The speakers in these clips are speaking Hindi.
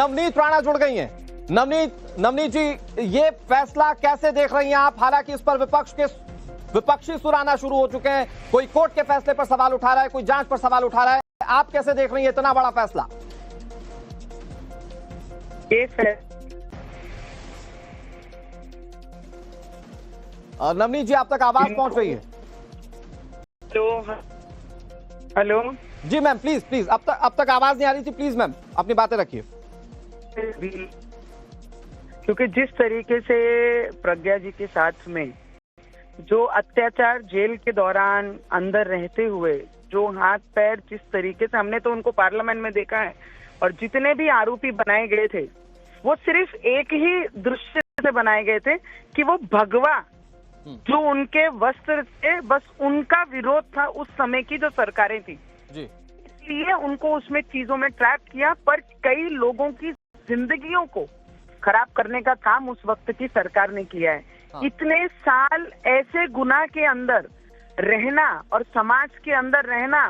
नवनीत राणा जुड़ गई हैं। नवनीत जी, ये फैसला कैसे देख रही हैं आप? हालांकि इस पर विपक्षी सुर आना शुरू हो चुके हैं। कोई कोर्ट के फैसले पर सवाल उठा रहा है, कोई जांच पर सवाल उठा रहा है। आप कैसे देख रही हैं इतना बड़ा फैसला? नवनीत जी, आप तक आवाज पहुंच रही है? हेलो जी मैम, प्लीज अब तक आवाज नहीं आ रही थी। प्लीज मैम अपनी बातें रखिए। क्योंकि जिस तरीके से प्रज्ञा जी के साथ में जो अत्याचार जेल के दौरान अंदर रहते हुए जो हाथ पैर जिस तरीके से हमने तो उनको पार्लियामेंट में देखा है, और जितने भी आरोपी बनाए गए थे वो सिर्फ एक ही दृश्य से बनाए गए थे कि वो भगवा जो उनके वस्त्र थे, बस उनका विरोध था उस समय की जो सरकारें थी जी। इसलिए उनको उसमें चीजों में ट्रैप किया। पर कई लोगों की जिंदगियों को खराब करने का काम उस वक्त की सरकार ने किया है। हाँ। इतने साल ऐसे गुनाह के अंदर रहना और समाज के अंदर रहना,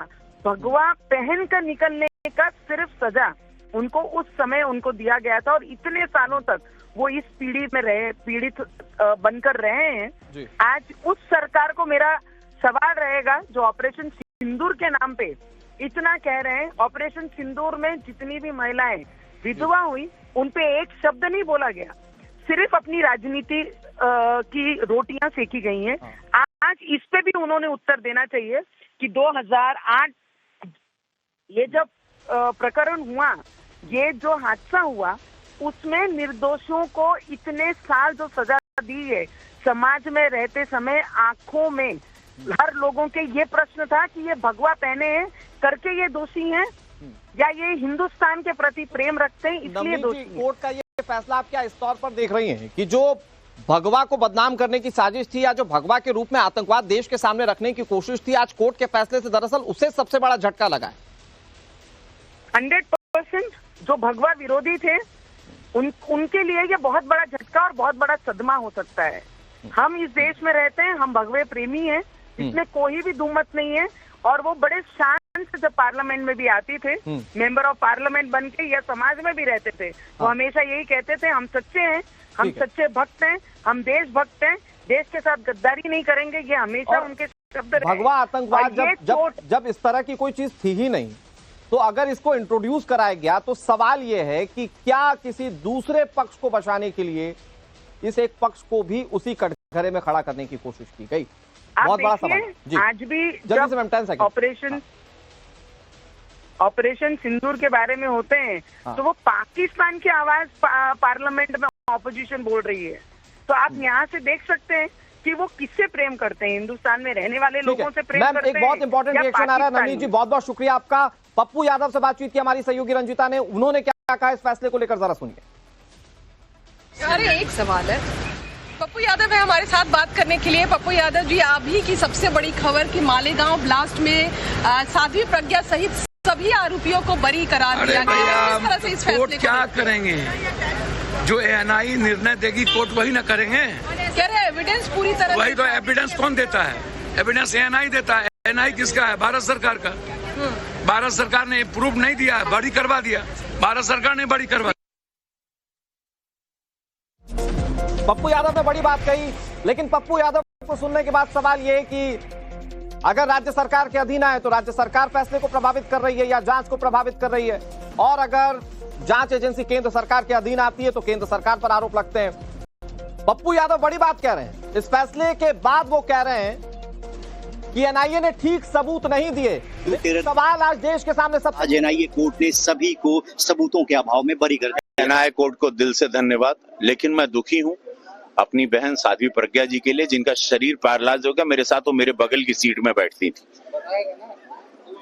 भगवा पहन कर निकलने का सिर्फ सजा उनको उस समय उनको दिया गया था, और इतने सालों तक वो इस पीड़ित बनकर रहे हैं। आज उस सरकार को मेरा सवाल रहेगा जो ऑपरेशन सिंदूर के नाम पे इतना कह रहे हैं। ऑपरेशन सिंदूर में जितनी भी महिलाएं विधवा हुई उन पे एक शब्द नहीं बोला गया, सिर्फ अपनी राजनीति की रोटियां सेकी गई हैं। आज इस पे भी उन्होंने उत्तर देना चाहिए कि 2008 ये जब प्रकरण हुआ, ये जो हादसा हुआ, उसमें निर्दोषों को इतने साल जो सजा दी है, समाज में रहते समय आंखों में हर लोगों के ये प्रश्न था कि ये भगवा पहने हैं करके ये दोषी हैं या ये हिंदुस्तान के प्रति प्रेम रखते हैं इसलिए दोषी हैं। कोर्ट का ये फैसला आप क्या इस तौर पर देख रही हैं कि जो भगवा को बदनाम करने की साजिश थी या जो भगवा के रूप में आतंकवाद देश के सामने रखने की कोशिश थी, आज कोर्ट के फैसले से दरअसल उसे सबसे बड़ा झटका लगा है? 100% जो भगवा विरोधी थे उनके लिए ये बहुत बड़ा झटका और बहुत बड़ा सदमा हो सकता है। हम इस देश में रहते हैं, हम भगवे प्रेमी हैं, इसमें कोई भी दुमत नहीं है। और वो बड़े शान से जब पार्लियामेंट में भी आते थे, मेंबर ऑफ पार्लियामेंट बन के या समाज में भी रहते थे, वो हमेशा यही कहते थे हम सच्चे हैं, हम सच्चे भक्त हैं, हम देशभक्त हैं, देश के साथ गद्दारी नहीं करेंगे। ये हमेशा उनके शब्द रहे। भगवा आतंकवाद जब इस तरह की कोई चीज थी ही नहीं, तो अगर इसको इंट्रोड्यूस कराया गया तो सवाल यह है कि क्या किसी दूसरे पक्ष को बचाने के लिए इस एक पक्ष को भी उसी कटघरे में खड़ा करने की कोशिश की गई? बहुत बड़ा सवाल जी। आज भी जब ऑपरेशन सिंदूर के बारे में होते हैं तो वो पाकिस्तान की आवाज पार्लियामेंट में ऑपोजिशन बोल रही है। तो आप यहाँ से देख सकते हैं कि वो किससे प्रेम करते हैं, हिंदुस्तान में रहने वाले लोगों से प्रेम करते हैं। एक बहुत इंपॉर्टेंट रिएक्शन आ रहा है नवनीत जी, बहुत बहुत शुक्रिया आपका। पप्पू यादव से बातचीत की हमारी सहयोगी रंजिता ने, उन्होंने क्या कहा इस फैसले को लेकर, जरा सुनिए। अरे एक सवाल है, पप्पू यादव है हमारे साथ बात करने के लिए। पप्पू यादव जी, अभी की सबसे बड़ी खबर कि मालेगांव ब्लास्ट में साध्वी प्रज्ञा सहित सभी आरोपियों को बरी करार दिया गया। किस तरह से इस फैसले को क्या करेंगे? जो एएनआई निर्णय देगी कोर्ट वही ना करेंगे। कह रहे एविडेंस पूरी तरह, वही तो एविडेंस कौन देता है? एविडेंस एएनआई देता है। एएनआई किसका है? भारत सरकार का। भारत सरकार ने प्रूफ नहीं दिया, बरी करवा दिया। भारत सरकार ने बरी करवा। पप्पू यादव ने बड़ी बात कही, लेकिन पप्पू यादव को सुनने के बाद सवाल ये है कि अगर राज्य सरकार के अधीन आए तो राज्य सरकार फैसले को प्रभावित कर रही है या जांच को प्रभावित कर रही है, और अगर जांच एजेंसी केंद्र सरकार के अधीन आती है तो केंद्र सरकार पर आरोप लगते हैं। पप्पू यादव बड़ी बात कह रहे हैं। इस फैसले के बाद वो कह रहे हैं कि एनआईए ने ठीक सबूत नहीं दिए। सवाल आज देश के सामने सब, आज एनआईए कोर्ट ने सभी को सबूतों के अभाव में बरी कर दिया। एनआईए कोर्ट को दिल से धन्यवाद, लेकिन मैं दुखी हूं अपनी बहन साध्वी प्रज्ञा जी के लिए, जिनका शरीर पैरालाइज हो गया। मेरे साथ वो मेरे बगल की सीट में बैठती थी,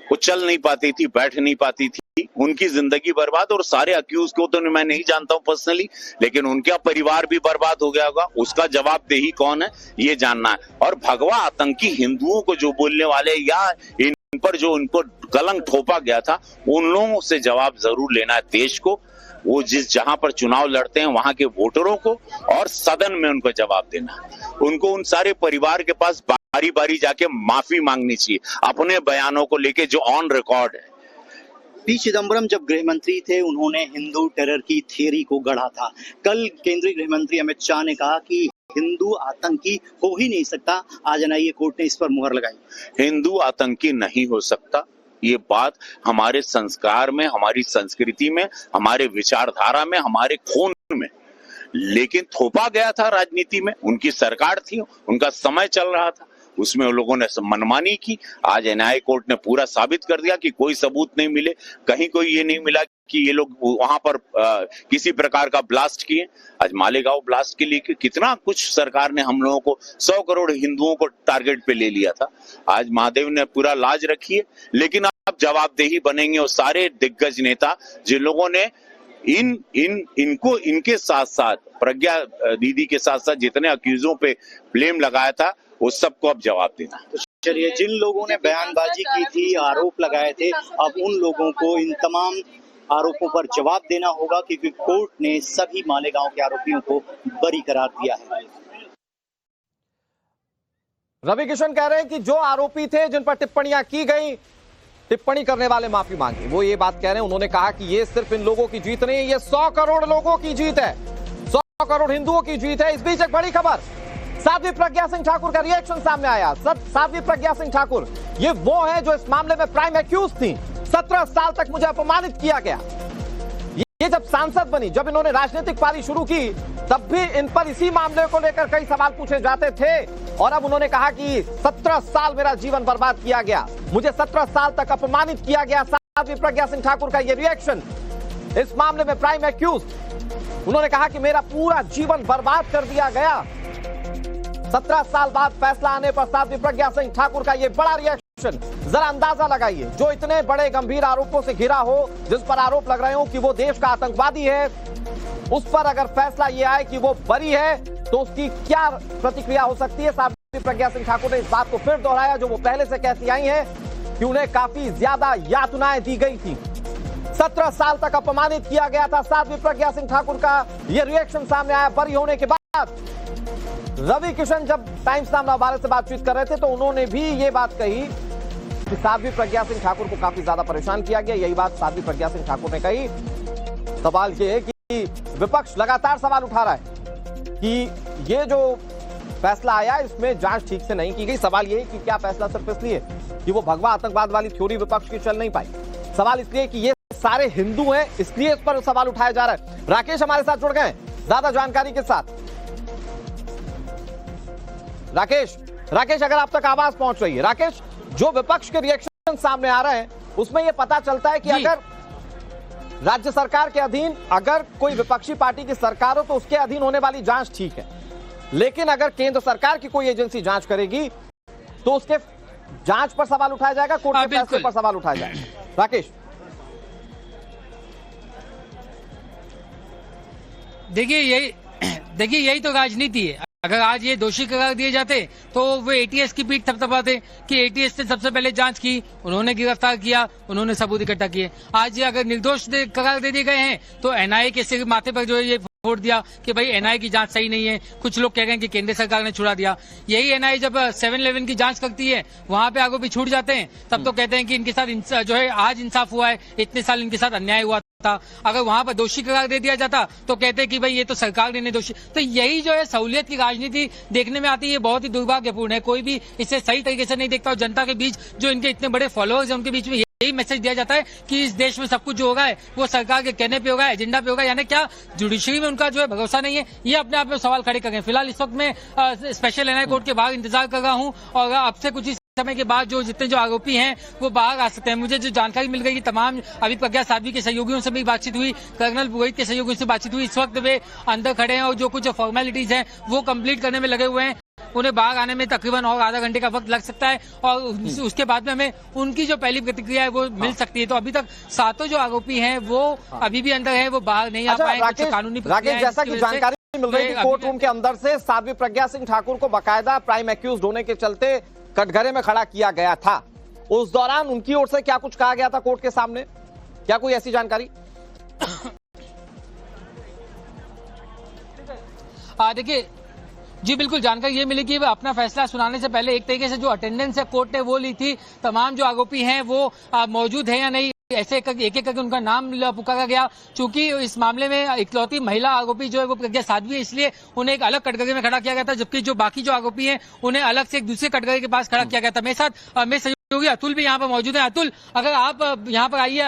वो चल नहीं पाती थी, बैठ नहीं पाती थी। उनकी जिंदगी बर्बाद, और सारे अक्यूज को तो मैं नहीं जानता हूं पर्सनली, लेकिन उनका परिवार भी बर्बाद हो गया होगा। उसका जवाबदेही कौन है ये जानना है। और भगवा आतंकी हिंदुओं को जो बोलने वाले या इन पर जो उनको कलंक थोपा गया था, उन लोगों से जवाब जरूर लेना है देश को। वो जहां पर चुनाव लड़ते हैं वहां के वोटरों को, और सदन में उनको जवाब देना। उनको उन सारे परिवार के पास बारी बारी जाके माफी मांगनी चाहिए अपने बयानों को लेके जो ऑन रिकॉर्ड है। पी चिदम्बरम जब गृह मंत्री थे उन्होंने हिंदू टेरर की थियरी को गढ़ा था। कल केंद्रीय गृह मंत्री अमित शाह ने कहा कि हिंदू आतंकी हो ही नहीं सकता। आज एनआईए कोर्ट ने इस पर मुहर लगाई। हिंदू आतंकी नहीं हो सकता, ये बात हमारे संस्कार में, हमारी संस्कृति में, हमारे विचारधारा में, हमारे खून में लेकिन थोपा गया था राजनीति में। उनकी सरकार थी, उनका समय चल रहा था, उसमें उन लोगों ने मनमानी की। आज एनआईए कोर्ट ने पूरा साबित कर दिया कि कोई सबूत नहीं मिले, कहीं कोई ये नहीं मिला कि ये लोग वहां पर किसी प्रकार का ब्लास्ट किए। आज मालेगांव ब्लास्ट के लिए कितना कुछ सरकार ने हम लोगों को 100 करोड़ हिंदुओं को टारगेट पे ले लिया था। आज महादेव ने पूरा लाज रखी है, लेकिन अब जवाबदेही बनेंगे वो सारे दिग्गज नेता जिन लोगों ने इनको इनके साथ साथ प्रज्ञा दीदी के साथ साथ जितने अक्यूजों पे ब्लेम लगाया था वो सबको अब जवाब देना। चलिए, जिन लोगों ने बयानबाजी की थी, आरोप लगाए थे, अब उन लोगों को इन तमाम आरोपों पर जवाब देना होगा क्योंकि कोर्ट ने सभी मालेगांव के आरोपियों को बरी करार दिया है। रवि किशन कह रहे हैं कि जो आरोपी थे जिन पर टिप्पणियां की गई, टिप्पणी करने वाले माफी मांगे। वो ये बात कह रहे हैं, उन्होंने कहा कि ये सिर्फ इन लोगों की जीत नहीं है, ये 100 करोड़ लोगों की जीत है, 100 करोड़ हिंदुओं की जीत है। इस बीच एक बड़ी खबर, साध्वी प्रज्ञा सिंह ठाकुर का रिएक्शन सामने आया। साध्वी प्रज्ञा सिंह ठाकुर ये वो है जो इस मामले में प्राइम एक्यूज थी। 17 साल तक मुझे अपमानित किया गया। ये जब सांसद बनी, जब इन्होंने राजनीतिक पारी शुरू की, तब भी इन पर इसी मामले को लेकर कई सवाल पूछे जाते थे और अब उन्होंने कहा कि 17 साल मेरा जीवन बर्बाद किया गया, मुझे 17 साल तक अपमानित किया गया। साध्वी प्रज्ञा सिंह ठाकुर का ये रिएक्शन इस मामले में प्राइम एक्यूज, उन्होंने कहा कि मेरा पूरा जीवन बर्बाद कर दिया गया। 17 साल बाद फैसला आने पर साध्वी प्रज्ञा सिंह ठाकुर का यह बड़ा रिएक्शन। जरा अंदाजा लगाइए, जो इतने बड़े गंभीर आरोपों से घिरा हो, जिस पर आरोप लग रहे हो कि वो देश का आतंकवादी है, उस पर अगर फैसला ये आए कि वो बरी है तो उसकी क्या प्रतिक्रिया हो सकती है। साध्वी प्रज्ञा सिंह ठाकुर ने इस बात को फिर दोहराया जो वो पहले से कहती आई है कि उन्हें काफी ज्यादा यातनाएं दी गई थी, 17 साल तक अपमानित किया गया था। साध्वी प्रज्ञा सिंह ठाकुर का यह रिएक्शन सामने आया बरी होने के बाद। रवि किशन जब टाइम्स नाम नवभारत से बातचीत कर रहे थे तो उन्होंने भी ये बात कही कि साध्वी प्रज्ञा सिंह ठाकुर को काफी ज्यादा परेशान किया गया। यही बात साध्वी प्रज्ञा सिंह ठाकुर ने कही। सवाल ये है कि विपक्ष लगातार सवाल उठा रहा है कि ये जो फैसला आया इसमें जांच ठीक से नहीं की गई। सवाल ये है कि क्या फैसला सिर्फ इसलिए कि वो भगवा आतंकवाद वाली थ्योरी विपक्ष की चल नहीं पाई। सवाल इसलिए कि ये सारे हिंदू हैं, इसलिए इस पर सवाल उठाया जा रहा है। राकेश हमारे साथ जुड़ गए ज्यादा जानकारी के साथ। राकेश अगर आप तक आवाज पहुंच रही है। राकेश, जो विपक्ष के रिएक्शन सामने आ रहे हैं उसमें यह पता चलता है कि अगर राज्य सरकार के अधीन अगर कोई विपक्षी पार्टी की सरकार हो तो उसके अधीन होने वाली जांच ठीक है, लेकिन अगर केंद्र सरकार की कोई एजेंसी जांच करेगी तो उसके जांच पर सवाल उठाया जाएगा, कोर्ट के फैसले पर सवाल उठाया जाएगा। राकेश, देखिए यही तो राजनीति है। अगर आज ये दोषी करार दिए जाते तो वो एटीएस की पीठ थपथपाते कि एटीएस ने सबसे पहले जांच की, उन्होंने गिरफ्तार किया, उन्होंने सबूत इकट्ठा किए। आज ये अगर निर्दोष करार दे दिए गए हैं तो एनआईए के सिर माथे पर जो है ये फोड़ दिया कि भाई एनआईए की जांच सही नहीं है। कुछ लोग कह रहे हैं कि केंद्र सरकार ने छुड़ा दिया। यही एनआईए जब 7-11 की जांच करती है वहां पे आरोपी छूट जाते हैं, तब तो कहते हैं कि इनके साथ जो है आज इंसाफ हुआ है, इतने साल इनके साथ अन्याय हुआ था। अगर वहां पर दोषी करार दे दिया जाता तो कहते हैं कि भाई ये तो सरकार ने दोषी। तो यही जो है सहूलियत की राजनीति देखने में आती है, बहुत ही दुर्भाग्यपूर्ण है। कोई भी इसे सही तरीके से नहीं देखता और जनता के बीच जो इनके इतने बड़े फॉलोअर्स हैं उनके बीच में यही मैसेज दिया जाता है कि इस देश में सब कुछ जो होगा है वो सरकार के कहने पे होगा, एजेंडा पे होगा। यानी क्या जुडिशरी में उनका जो है भरोसा नहीं है, ये अपने आप में सवाल खड़े कर रहे हैं। फिलहाल इस वक्त मैं स्पेशल एनआईए कोर्ट के बाहर इंतजार कर रहा हूँ और अब से कुछ समय के बाद जो जितने जो आरोपी हैं वो बाहर आ सकते हैं। मुझे जो जानकारी मिल गई तमाम अभी प्रज्ञा साध्वी के सहयोगियों से भी बातचीत हुई, कर्नल पुरोहित के सहयोगियों से बातचीत हुई। इस वक्त वे अंदर खड़े हैं और जो कुछ फॉर्मेलिटीज हैं वो कंप्लीट करने में लगे हुए हैं। उन्हें बाहर आने में तकरीबन और आधा घंटे का वक्त लग सकता है और उसके बाद में हमें उनकी जो पहली प्रतिक्रिया है वो मिल सकती है। तो अभी तक 7 जो आरोपी हैं वो अभी भी अंदर है, वो बाहर नहीं आ पाए। कानूनी राकेश, जैसा कि जानकारी मिल रही थी कोर्ट रूम के अंदर से साध्वी प्रज्ञा सिंह ठाकुर को बाकायदा प्राइम एक्यूज्ड होने के चलते कटघरे में खड़ा किया गया था। उस दौरान उनकी ओर से क्या कुछ कहा गया था कोर्ट के सामने, क्या कोई ऐसी जानकारी? देखिए जी बिल्कुल, जानकारी ये मिली कि अपना फैसला सुनाने से पहले एक तरीके से जो अटेंडेंस है कोर्ट ने वो ली थी। तमाम जो आरोपी हैं वो मौजूद है या नहीं ऐसे एक एक करके उनका नाम पुकारा गया। चूंकि इस मामले में इकलौती महिला आरोपी जो है वो प्रज्ञा साध्वी है, इसलिए उन्हें एक अलग कटघरे में खड़ा किया गया था, जबकि जो बाकी जो आरोपी हैं उन्हें अलग से एक दूसरे कटघरे के पास खड़ा किया गया था। मेरे साथ मेरे सहयोगी अतुल भी यहाँ पर मौजूद है। अतुल, अगर आप यहाँ पर आइए।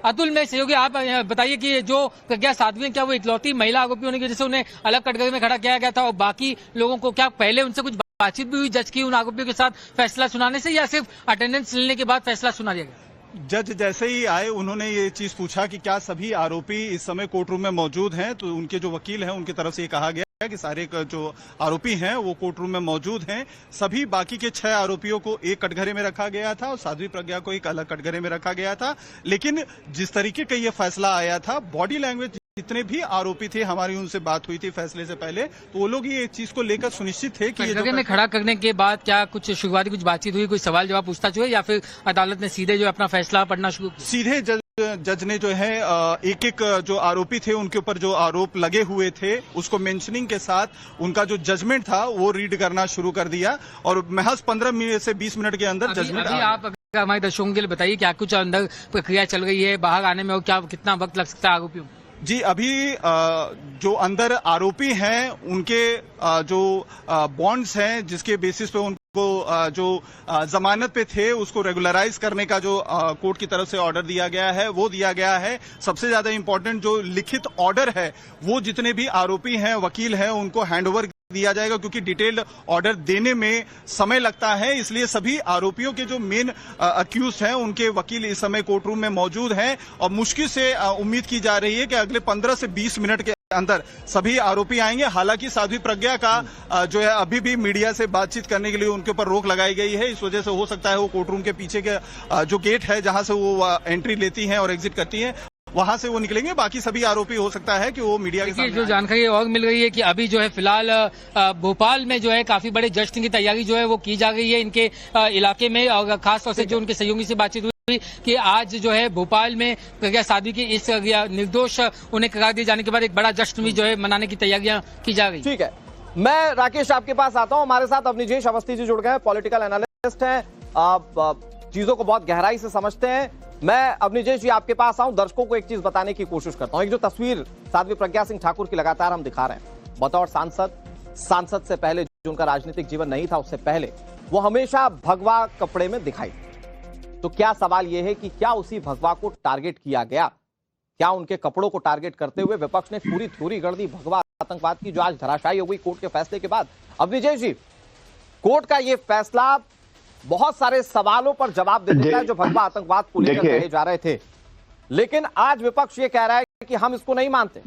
अतुल में सहयोगी, आप बताइए कि जो प्रज्ञा साध्वी है, क्या वो इकलौती महिला आरोपी होने की वजह से उन्हें अलग कटघरे में खड़ा किया गया था, और बाकी लोगों को क्या पहले उनसे कुछ बातचीत भी हुई जज की उन आरोपियों के साथ फैसला सुनाने से, या सिर्फ अटेंडेंस लेने के बाद फैसला सुना दिया गया? जज जैसे ही आए उन्होंने ये चीज पूछा कि क्या सभी आरोपी इस समय कोर्ट रूम में मौजूद हैं, तो उनके जो वकील हैं उनकी तरफ से ये कहा गया कि सारे जो आरोपी हैं वो कोर्ट रूम में मौजूद हैं। सभी बाकी के 6 आरोपियों को एक कटघरे में रखा गया था और साध्वी प्रज्ञा को एक अलग कटघरे में रखा गया था। लेकिन जिस तरीके का ये फैसला आया था, बॉडी लैंग्वेज, जितने भी आरोपी थे, हमारी उनसे बात हुई थी फैसले से पहले, तो वो लोग ये चीज को लेकर सुनिश्चित थे कि ये कटघरे में खड़ा करने के बाद क्या कुछ शुरुआती कुछ बातचीत हुई, कोई सवाल जवाब पूछताछ हुई, या फिर अदालत ने सीधे जो अपना फैसला पढ़ना शुरू किया? सीधे जज ने जो है एक एक जो आरोपी थे उनके ऊपर जो आरोप लगे हुए थे उसको मेंशनिंग के साथ उनका जो जजमेंट था वो रीड करना शुरू कर दिया, और महज 15 से 20 मिनट के अंदर जजमेंट। आप हमारे दर्शकों के लिए बताइए क्या कुछ अंदर प्रक्रिया चल रही है बाहर आने में, और क्या कितना वक्त लग सकता है आरोपियों? जी, अभी जो अंदर आरोपी हैं उनके जो बॉन्ड्स हैं जिसके बेसिस पे उनको जो जमानत पे थे उसको रेगुलराइज करने का जो कोर्ट की तरफ से ऑर्डर दिया गया है वो दिया गया है। सबसे ज्यादा इंपॉर्टेंट जो लिखित ऑर्डर है वो जितने भी आरोपी हैं, वकील हैं, उनको हैंडओवर दिया जाएगा, क्योंकि डिटेल्ड ऑर्डर देने में समय लगता है। इसलिए सभी आरोपियों के जो मेन अक्यूज हैं उनके वकील इस समय कोर्ट रूम में मौजूद हैं, और मुश्किल से उम्मीद की जा रही है कि अगले 15 से 20 मिनट के अंदर सभी आरोपी आएंगे। हालांकि साध्वी प्रज्ञा का जो है अभी भी मीडिया से बातचीत करने के लिए उनके ऊपर रोक लगाई गई है। इस वजह से हो सकता है वो कोर्ट रूम के पीछे के जो गेट है जहां से वो एंट्री लेती हैं और एग्जिट करती हैं वहां से वो निकलेंगे। बाकी सभी आरोपी हो सकता है कि वो मीडिया के सामने। जो जानकारी और मिल रही है कि अभी जो है फिलहाल भोपाल में जो है काफी बड़े जश्न की तैयारी जो है वो की जा रही है इनके इलाके में, और खासतौर से जो उनके सहयोगी से बातचीत हुई कि आज जो है भोपाल में प्रज्ञा साध्वी की इस निर्दोष उन्हें करार दिए जाने के बाद एक बड़ा जश्न भी जो है मनाने की तैयारियां की जा रही। ठीक है, मैं राकेश आपके पास आता हूं। हमारे साथ अवनीजेश अवस्थी जी जुड़ गए हैं, पॉलिटिकल एनालिस्ट हैं, चीजों को बहुत गहराई से समझते हैं। मैं अवनीजेश जी आपके पास आऊं, दर्शकों को एक चीज बताने की कोशिश करता हूं। एक जो तस्वीर साध्वी प्रज्ञा सिंह ठाकुर की लगातार हम दिखा रहे हैं, बतौर सांसद से पहले जो उनका राजनीतिक जीवन नहीं था उससे पहले वो हमेशा भगवा कपड़े में दिखाई। तो क्या सवाल यह है कि क्या उसी भगवा को टारगेट किया गया? क्या उनके कपड़ों को टारगेट करते हुए विपक्ष ने पूरी थ्योरी गढ़ दी भगवा आतंकवाद की, जो आज धराशायी हो गई कोर्ट के फैसले के बाद? अवनीजेश जी, कोर्ट का यह फैसला बहुत सारे सवालों पर जवाब दे देता है जो भगवा आतंकवाद को लेकर कहे जा रहे थे, लेकिन आज विपक्ष ये कह रहा है कि हम इसको नहीं मानते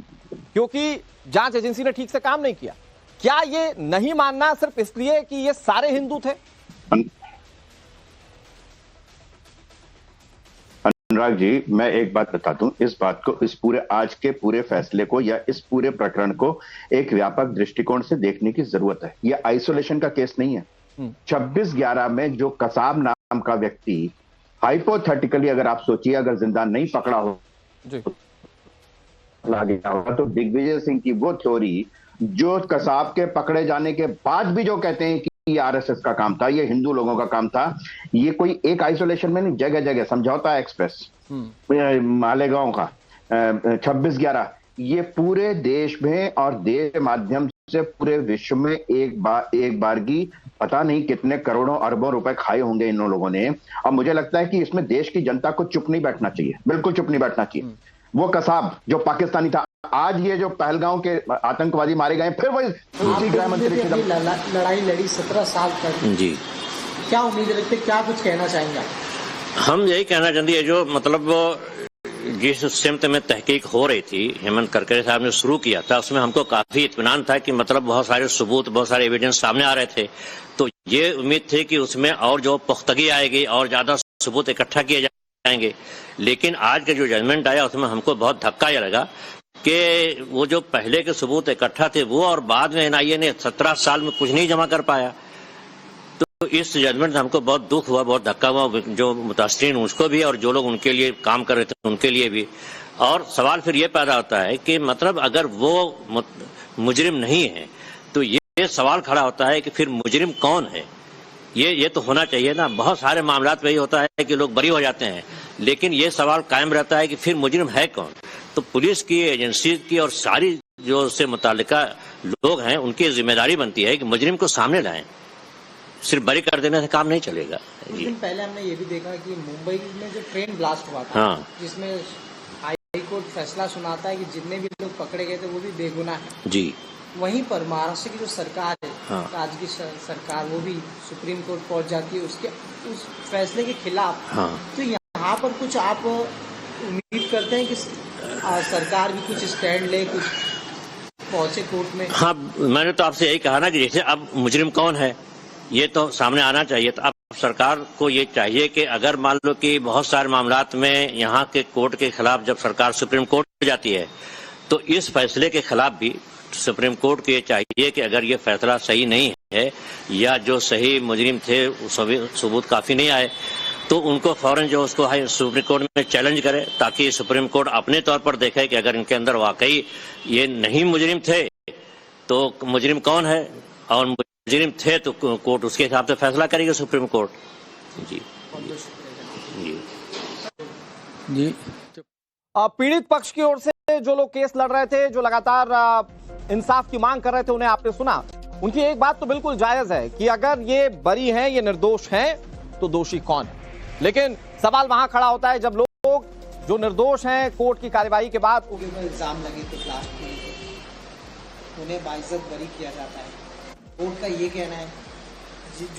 क्योंकि जांच एजेंसी ने ठीक से काम नहीं किया। क्या ये नहीं मानना सिर्फ इसलिए कि ये सारे हिंदू थे? अनुराग जी, मैं एक बात बता दूं, इस बात को, इस पूरे आज के पूरे फैसले को या इस पूरे प्रकरण को एक व्यापक दृष्टिकोण से देखने की जरूरत है। यह आइसोलेशन का केस नहीं है। 26/11 में जो कसाब नाम का व्यक्ति हाइपोथेटिकली, अगर आप सोचिए, अगर जिंदा नहीं पकड़ा हो गया होगा, तो दिग्विजय सिंह की वो थ्योरी जो कसाब के पकड़े जाने के बाद भी जो कहते हैं कि ये आरएसएस का काम था, ये हिंदू लोगों का काम था, ये कोई एक आइसोलेशन में नहीं, जगह जगह समझौता एक्सप्रेस, मालेगांव का 26/11, ये पूरे देश में और देश के माध्यम से पूरे विश्व में एक बारगी पता नहीं कितने करोड़ों अरबों रुपए खाए होंगे इन लोगों ने। और मुझे लगता है कि इसमें देश की जनता को चुप नहीं बैठना चाहिए, बिल्कुल चुप नहीं बैठना चाहिए। वो कसाब जो पाकिस्तानी था, आज ये जो पहलगांव के आतंकवादी मारे गए, फिर वही गृह मंत्री लड़ाई लड़ी 17 साल तक जी, क्या उम्मीद रखते, क्या कुछ कहना चाहेंगे? हम यही कहना चाहते हैं, जो मतलब जिस सिमत में तहकीक हो रही थी, हेमंत करकरे साहब ने शुरू किया था, उसमें हमको काफी इत्मीनान था कि मतलब बहुत सारे सबूत, बहुत सारे एविडेंस सामने आ रहे थे। तो ये उम्मीद थी कि उसमें और जो पुख्तगी आएगी और ज्यादा सबूत इकट्ठा किए जाएंगे। लेकिन आज का जो जजमेंट आया उसमें हमको बहुत धक्का यह लगा कि वो जो पहले के सबूत इकट्ठा थे वो, और बाद में एनआईए ने 17 साल में कुछ नहीं जमा कर पाया। तो इस जजमेंट से हमको बहुत दुख हुआ, बहुत धक्का हुआ, जो मुतासरीन उसको भी और जो लोग उनके लिए काम कर रहे थे उनके लिए भी। और सवाल फिर ये पैदा होता है कि मतलब अगर वो मुजरिम नहीं है तो ये सवाल खड़ा होता है कि फिर मुजरिम कौन है? ये तो होना चाहिए ना। बहुत सारे मामलात में ये होता है कि लोग बरी हो जाते हैं, लेकिन ये सवाल कायम रहता है कि फिर मुजरिम है कौन। तो पुलिस की, एजेंसी की और सारी जो उससे मुताल्लिका लोग हैं उनकी जिम्मेदारी बनती है कि मुजरिम को सामने लाएं। सिर्फ बरी कर देने से काम नहीं चलेगा। कुछ दिन पहले हमने ये भी देखा कि मुंबई में जो ट्रेन ब्लास्ट हुआ था, हाँ, जिसमें हाई कोर्ट फैसला सुनाता है कि जितने भी लोग पकड़े गए थे वो भी बेगुनाह है जी। वहीं पर महाराष्ट्र की जो सरकार है, हाँ, राज्य की सरकार, वो भी सुप्रीम कोर्ट पहुंच जाती है उसके उस फैसले के खिलाफ। हाँ, तो यहाँ पर कुछ आप उम्मीद करते हैं कि सरकार भी कुछ स्टैंड ले, कुछ पहुंचे कोर्ट में? हाँ, मैंने तो आपसे यही कहा ना कि जैसे अब मुजरिम कौन है ये तो सामने आना चाहिए। तो अब सरकार को ये चाहिए कि अगर मान लो कि बहुत सारे मामलात में यहाँ के कोर्ट के खिलाफ जब सरकार सुप्रीम कोर्ट जाती है तो इस फैसले के खिलाफ भी सुप्रीम कोर्ट को ये चाहिए कि अगर ये फैसला सही नहीं है या जो सही मुजरिम थे सबूत काफी नहीं आए तो उनको फौरन जो उसको सुप्रीम कोर्ट में चैलेंज करे, ताकि सुप्रीम कोर्ट अपने तौर पर देखे कि अगर इनके अंदर वाकई ये नहीं मुजरिम थे तो मुजरिम कौन है, और मुजरिम थे तो कोर्ट उसके हिसाब से फैसला करेगी सुप्रीम कोर्ट। जी जी जी। पीड़ित पक्ष की ओर से जो लोग केस लड़ रहे थे, जो लगातार इंसाफ की मांग कर रहे थे, उन्हें आपने सुना। उनकी एक बात तो बिल्कुल जायज है कि अगर ये बरी हैं, ये निर्दोष हैं, तो दोषी कौन है। लेकिन सवाल वहां खड़ा होता है जब लोग जो निर्दोष हैं कोर्ट की कार्यवाही के बाद इल्जाम लगे थे ब्लास्ट में, उन्हें बाइज्जत बरी किया जाता है। कोर्ट का ये कहना है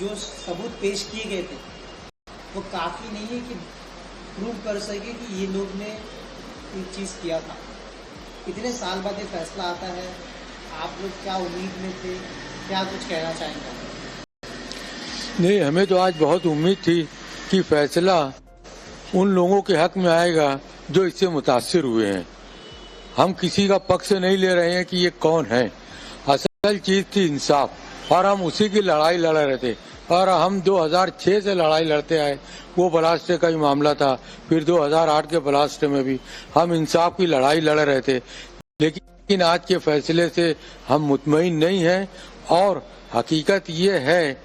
जो सबूत पेश किए गए थे वो काफी नहीं है कि प्रूव कर सके कि ये लोग ने ये चीज किया था। इतने साल बाद ये फैसला आता है, आप लोग क्या उम्मीद में थे, क्या कुछ कहना चाहेंगे? नहीं, हमें तो आज बहुत उम्मीद थी कि फैसला उन लोगों के हक में आएगा जो इससे मुतासिर हुए हैं। हम किसी का पक्ष नहीं ले रहे हैं कि ये कौन है, असल चीज थी इंसाफ, और हम उसी की लड़ाई लड़ रहे थे। और हम 2006 से लड़ाई लड़ते आए, वो ब्लास्ट का ही मामला था, फिर 2008 के ब्लास्ट में भी हम इंसाफ की लड़ाई लड़ रहे थे। लेकिन आज के फैसले से हम मुतमईन नहीं हैं, और हकीकत ये है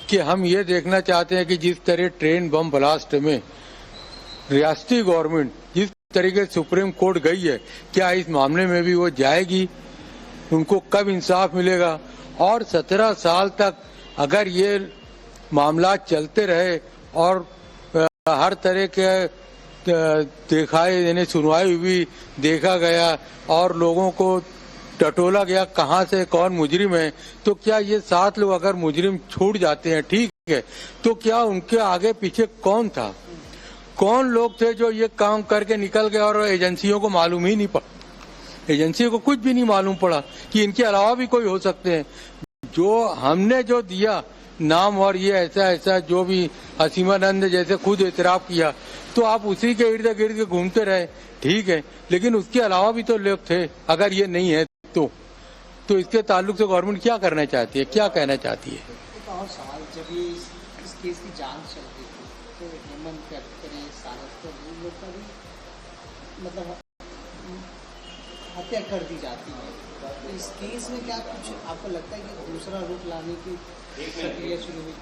कि हम ये देखना चाहते हैं कि जिस तरह ट्रेन बम ब्लास्ट में रियासती गवर्नमेंट जिस तरीके से सुप्रीम कोर्ट गई है, क्या इस मामले में भी वो जाएगी, उनको कब इंसाफ मिलेगा। और 17 साल तक अगर ये मामला चलते रहे और हर तरह के दिखाए यानी सुनवाई हुई, देखा गया और लोगों को टटोला गया कहाँ से कौन मुजरिम है, तो क्या ये 7 लोग अगर मुजरिम छूट जाते हैं, ठीक है, तो क्या उनके आगे पीछे कौन था, कौन लोग थे जो ये काम करके निकल गए और एजेंसियों को मालूम ही नहीं पड़ा, एजेंसी को कुछ भी नहीं मालूम पड़ा कि इनके अलावा भी कोई हो सकते हैं। जो हमने जो दिया नाम और ये ऐसा ऐसा जो भी असीमानंद जैसे खुद एतराफ किया, तो आप उसी के इर्द गिर्द घूमते रहे, ठीक है, लेकिन उसके अलावा भी तो लोग थे। अगर ये नहीं है तो इसके ताल्लुक से गवर्नमेंट क्या करना चाहती है, क्या कहना चाहती है? एक और सवाल, जब ये इस केस की जांच चल रही थी तो हेमंत करकरे लोग का भी मतलब हत्या कर दी जाती है, तो इस केस में क्या कुछ आपको लगता है कि दूसरा रूप लाने की प्रक्रिया शुरू हुई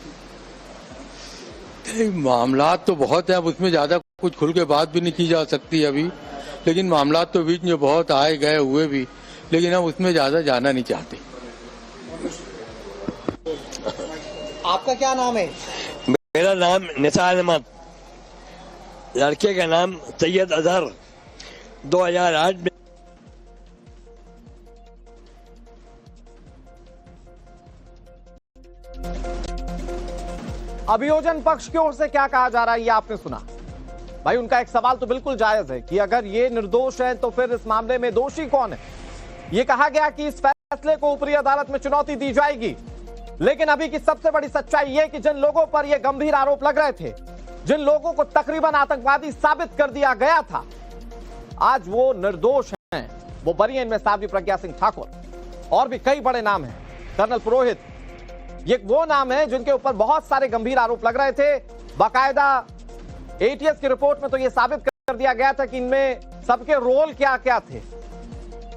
थी? मामला तो बहुत है, अब उसमें ज्यादा कुछ खुल के बात भी नहीं की जा सकती अभी, लेकिन मामला तो बीच में बहुत आए गए हुए भी, लेकिन हम उसमें ज्यादा जाना नहीं चाहते। आपका क्या नाम है? मेरा नाम निसार अहमद, लड़के का नाम सैयद अजहर। 2008 में अभियोजन पक्ष की ओर से क्या कहा जा रहा है ये आपने सुना। भाई उनका एक सवाल तो बिल्कुल जायज है कि अगर ये निर्दोष है तो फिर इस मामले में दोषी कौन है। ये कहा गया कि इस फैसले को ऊपरी अदालत में चुनौती दी जाएगी, लेकिन अभी की सबसे बड़ी सच्चाई ये कि जिन लोगों पर ये गंभीर आरोप लग रहे थे, जिन लोगों को तकरीबन आतंकवादी साबित कर दिया गया था, आज वो निर्दोष हैं, वो बरी हैं। इनमें साध्वी प्रज्ञा सिंह ठाकुर और भी कई बड़े नाम हैं, कर्नल पुरोहित, ये वो नाम है जिनके ऊपर बहुत सारे गंभीर आरोप लग रहे थे। बाकायदा एटीएस की रिपोर्ट में तो यह साबित कर दिया गया था कि इनमें सबके रोल क्या क्या थे,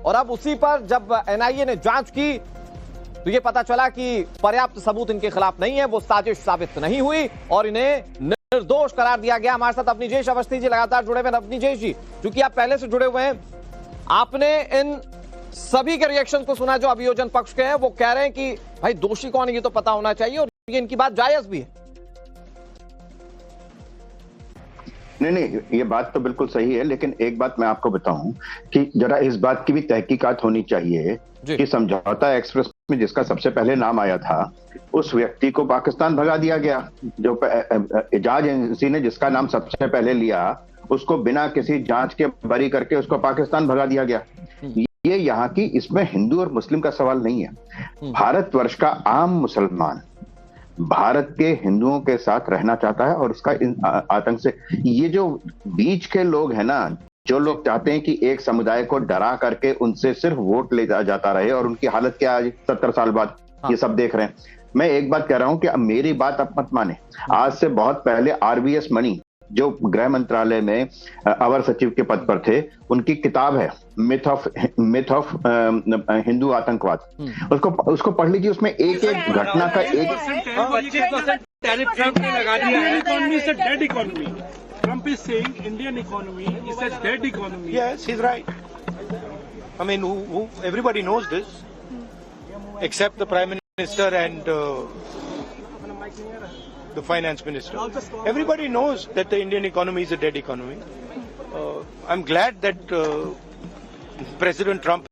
और अब उसी पर जब एनआईए ने जांच की तो यह पता चला कि पर्याप्त सबूत इनके खिलाफ नहीं है, वो साजिश साबित नहीं हुई और इन्हें निर्दोष करार दिया गया। हमारे साथ अवनीजेश अवस्थी जी लगातार जुड़े हुए हैं। अवनीजेश जी, क्योंकि आप पहले से जुड़े हुए हैं, आपने इन सभी के रिएक्शन को सुना जो अभियोजन पक्ष के हैं। वो कह रहे हैं कि भाई दोषी कौन है ये तो पता होना चाहिए, और ये इनकी बात जायज भी है। नहीं, ये बात तो बिल्कुल सही है, लेकिन एक बात मैं आपको बताऊं कि जरा इस बात की भी तहकीकात होनी चाहिए कि समझौता एक्सप्रेस में जिसका सबसे पहले नाम आया था, उस व्यक्ति को पाकिस्तान भगा दिया गया। जो जांच एजेंसी ने जिसका नाम सबसे पहले लिया, उसको बिना किसी जांच के बरी करके उसको पाकिस्तान भगा दिया गया। ये यहाँ की, इसमें हिंदू और मुस्लिम का सवाल नहीं है। भारतवर्ष का आम मुसलमान भारत के हिंदुओं के साथ रहना चाहता है, और उसका आतंक से, ये जो बीच के लोग हैं ना, जो लोग चाहते हैं कि एक समुदाय को डरा करके उनसे सिर्फ वोट ले जाता रहे, और उनकी हालत क्या आज 70 साल बाद ये सब देख रहे हैं। मैं एक बात कह रहा हूं कि अब मेरी बात आप मत माने, आज से बहुत पहले RVS मणि जो गृह मंत्रालय में अवर सचिव के पद पर थे, उनकी किताब है मिथ ऑफ हिंदू आतंकवाद, उसको पढ़ लीजिए। उसमें एक एक घटना का एक 25% टैरिफ ट्रम्प ने लगा दिया है। Economy is a dead economy. Trump is saying Indian economy is a dead economy. Yes, he is right. I mean everybody knows this except the prime minister and the finance minister. Everybody knows that the Indian economy is a dead economy. I'm glad that President Trump